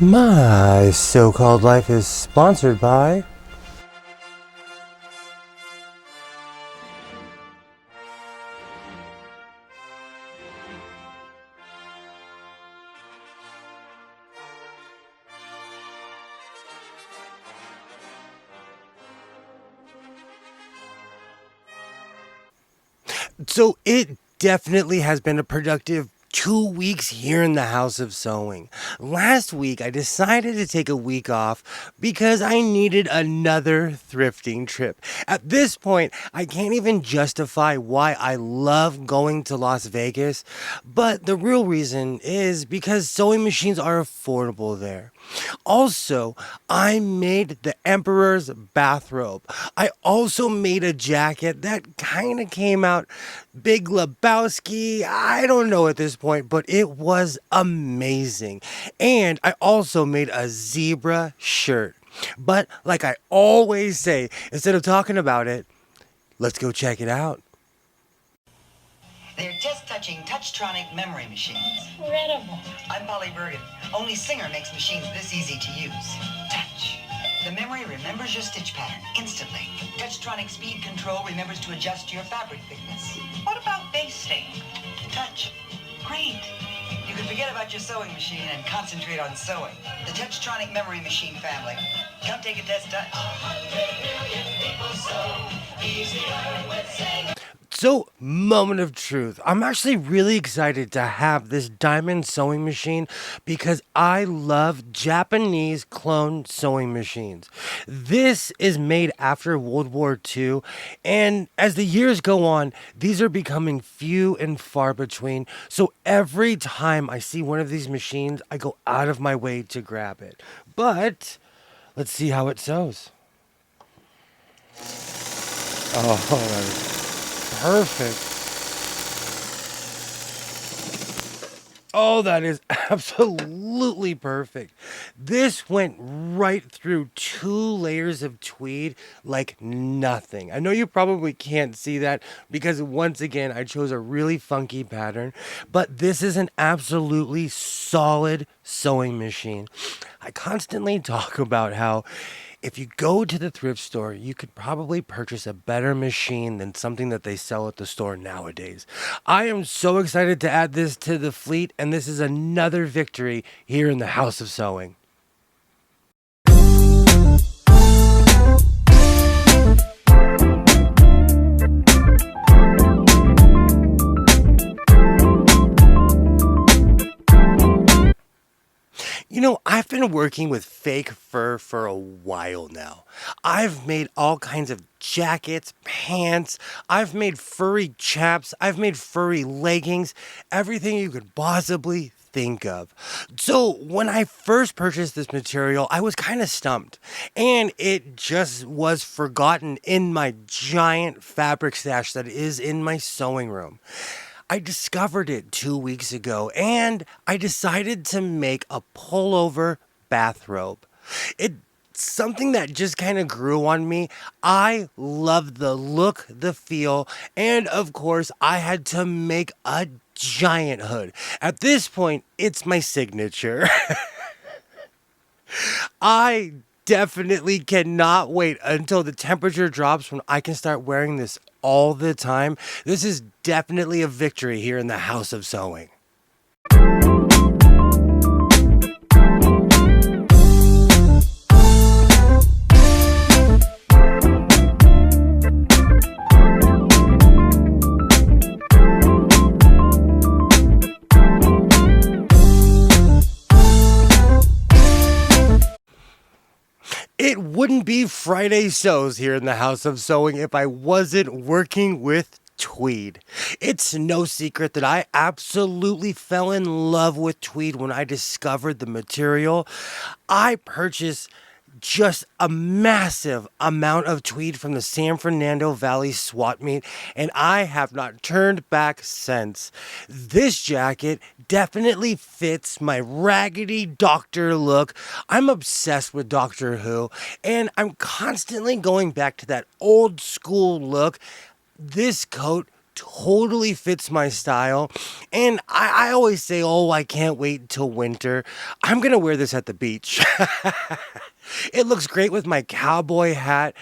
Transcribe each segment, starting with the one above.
My so-called life is sponsored by... So it definitely has been a productive 2 weeks here in the House of Sewing. Last week, I decided to take a week off because I needed another thrifting trip. At this point, I can't even justify why I love going to Las Vegas, but the real reason is because sewing machines are affordable there. Also, I made the Emperor's bathrobe. I also made a jacket that kind of came out Big Lebowski. I don't know at this point, but it was amazing. And I also made a zebra shirt. But like I always say, instead of talking about it, let's go check it out. They're just touching Touchtronic memory machines. Incredible. I'm Polly Bergen. Only Singer makes machines this easy to use. Touch. The memory remembers your stitch pattern instantly. Touchtronic speed control remembers to adjust your fabric thickness. What about basting? Touch. Great. You can forget about your sewing machine and concentrate on sewing. The Touchtronic memory machine family. Come take a test, Touch. 100 million people sew easier with Singer. So, moment of truth. I'm actually really excited to have this diamond sewing machine because I love Japanese clone sewing machines. This is made after World War II, and as the years go on, these are becoming few and far between. So every time I see one of these machines, I go out of my way to grab it. But let's see how it sews. Oh, that is perfect. Oh, that is absolutely perfect. This went right through 2 layers of tweed like nothing. I know you probably can't see that because once again, I chose a really funky pattern, but this is an absolutely solid sewing machine. I constantly talk about how if you go to the thrift store, you could probably purchase a better machine than something that they sell at the store nowadays. I am so excited to add this to the fleet, and this is another victory here in the House of Sewing. You know, I've been working with fake fur for a while now. I've made all kinds of jackets, pants, I've made furry chaps, I've made furry leggings, everything you could possibly think of. So when I first purchased this material, I was kind of stumped, and it just was forgotten in my giant fabric stash that is in my sewing room. I discovered it 2 weeks ago, and I decided to make a pullover bathrobe. It's something that just kind of grew on me. I love the look, the feel, and of course, I had to make a giant hood. At this point, it's my signature. I definitely cannot wait until the temperature drops when I can start wearing this all the time. This is definitely a victory here in the House of Sewing. It wouldn't be Friday Sews here in the House of Sewing if I wasn't working with Tweed. It's no secret that I absolutely fell in love with Tweed when I discovered the material. I purchased just a massive amount of tweed from the San Fernando Valley swap meet, and I have not turned back since. This jacket definitely fits my raggedy doctor look. I'm obsessed with Doctor Who, and I'm constantly going back to that old school look. This coat totally fits my style. And I always say, oh, I can't wait till winter. I'm going to wear this at the beach. It looks great with my cowboy hat.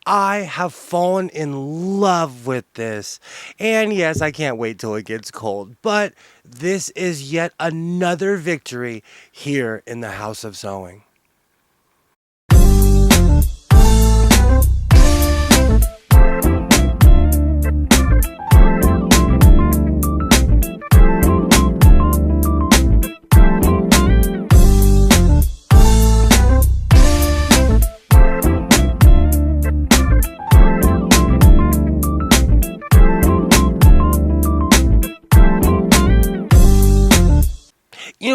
I have fallen in love with this. And yes, I can't wait till it gets cold. But this is yet another victory here in the House of Sewing.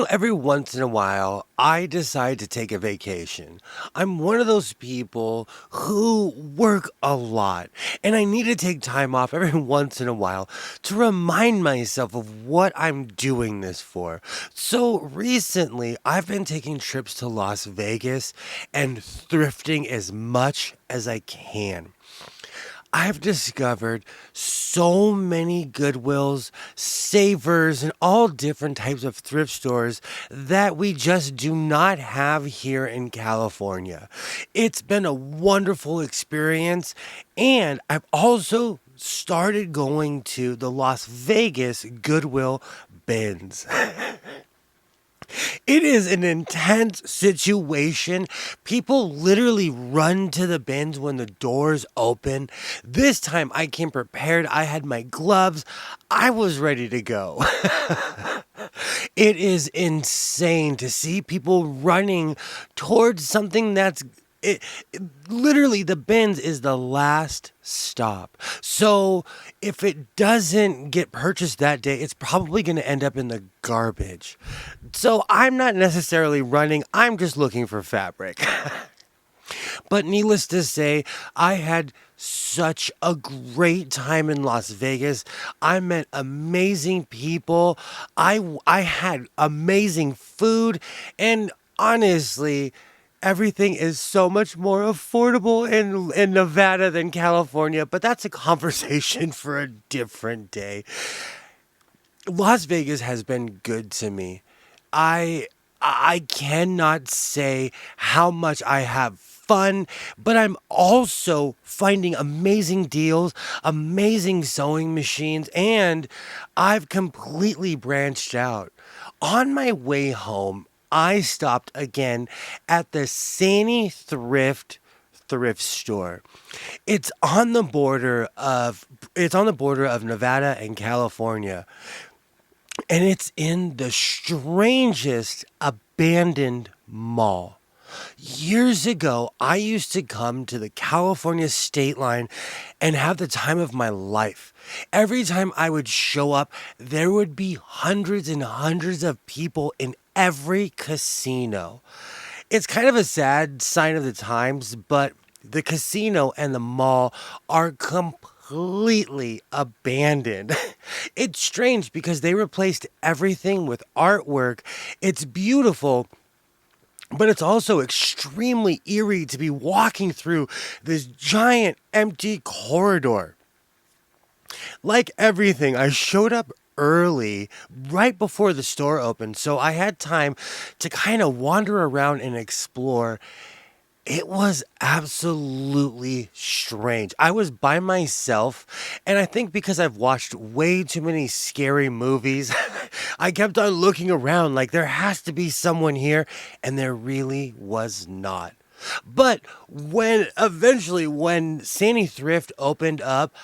Every once in a while, I decide to take a vacation. I'm one of those people who work a lot, and I need to take time off every once in a while to remind myself of what I'm doing this for. So recently, I've been taking trips to Las Vegas and thrifting as much as I can. I've discovered so many Goodwills, Savers, and all different types of thrift stores that we just do not have here in California. It's been a wonderful experience, and I've also started going to the Las Vegas Goodwill bins. It is an intense situation. People literally run to the bins when the doors open. This time I came prepared. I had my gloves. I was ready to go. It is insane to see people running towards something that's literally the bins is the last stop. So if it doesn't get purchased that day, it's probably going to end up in the garbage. So I'm not necessarily running, I'm just looking for fabric. But needless to say, I had such a great time in Las Vegas. I met amazing people. I had amazing food, and honestly, everything is so much more affordable in Nevada than California, but that's a conversation for a different day. Las Vegas has been good to me. I cannot say how much I have fun, but I'm also finding amazing deals, amazing sewing machines, and I've completely branched out. On my way home, I stopped again at the Sani thrift store. It's on the border of Nevada and California. And it's in the strangest abandoned mall. Years ago, I used to come to the California state line and have the time of my life. Every time I would show up, there would be hundreds and hundreds of people in every casino. It's kind of a sad sign of the times, but the casino and the mall are completely abandoned. It's strange because they replaced everything with artwork. It's beautiful, but it's also extremely eerie to be walking through this giant empty corridor. Like everything, I showed up early, right before the store opened, so I had time to kind of wander around and explore. It was absolutely strange. I was by myself, and I think because I've watched way too many scary movies, I kept on looking around like there has to be someone here, and there really was not. But when Sani Thrift opened up,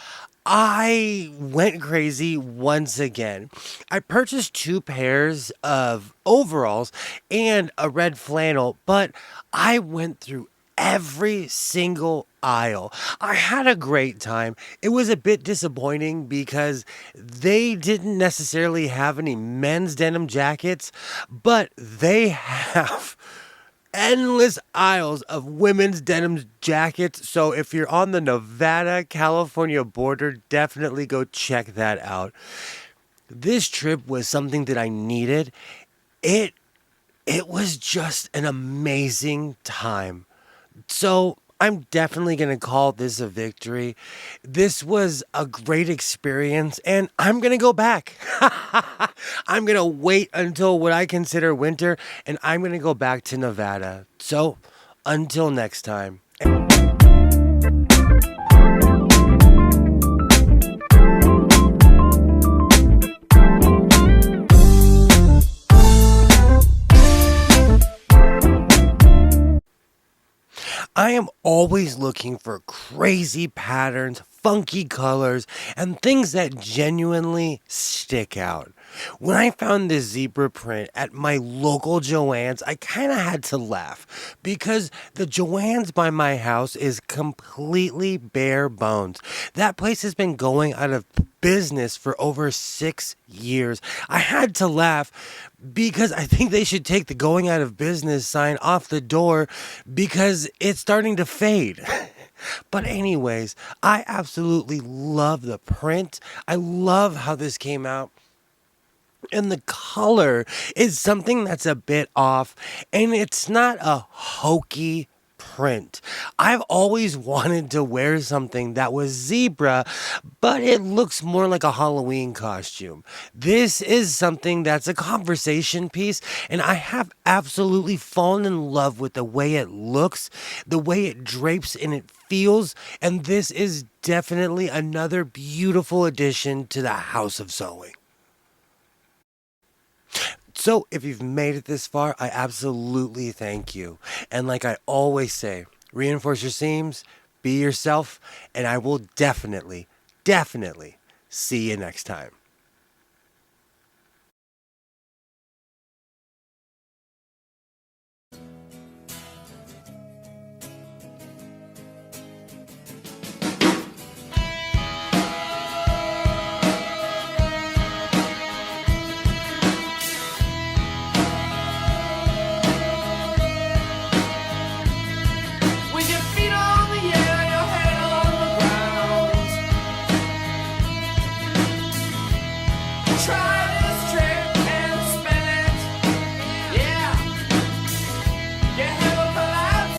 I went crazy once again. I purchased 2 pairs of overalls and a red flannel, but I went through every single aisle. I had a great time. It was a bit disappointing because they didn't necessarily have any men's denim jackets, but they have endless aisles of women's denim jackets. So if you're on the Nevada California border, definitely go check that out. This trip was something that I needed. It was just an amazing time. So I'm definitely going to call this a victory. This was a great experience, and I'm going to go back. I'm going to wait until what I consider winter, and I'm going to go back to Nevada. So, until next time. I am always looking for crazy patterns, funky colors, and things that genuinely stick out. When I found this zebra print at my local Joann's, I kind of had to laugh because the Joann's by my house is completely bare bones. That place has been going out of business for over 6 years. I had to laugh because I think they should take the going out of business sign off the door because it's starting to fade. But anyways, I absolutely love the print. I love how this came out. And the color is something that's a bit off, and it's not a hokey print. I've always wanted to wear something that was zebra, but it looks more like a Halloween costume. This is something that's a conversation piece, and I have absolutely fallen in love with the way it looks, the way it drapes and it feels, and this is definitely another beautiful addition to the House of Sewing. So, if you've made it this far, I absolutely thank you. And like I always say, reinforce your seams, be yourself, and I will definitely see you next time. With your feet on the air, your head on the ground. Try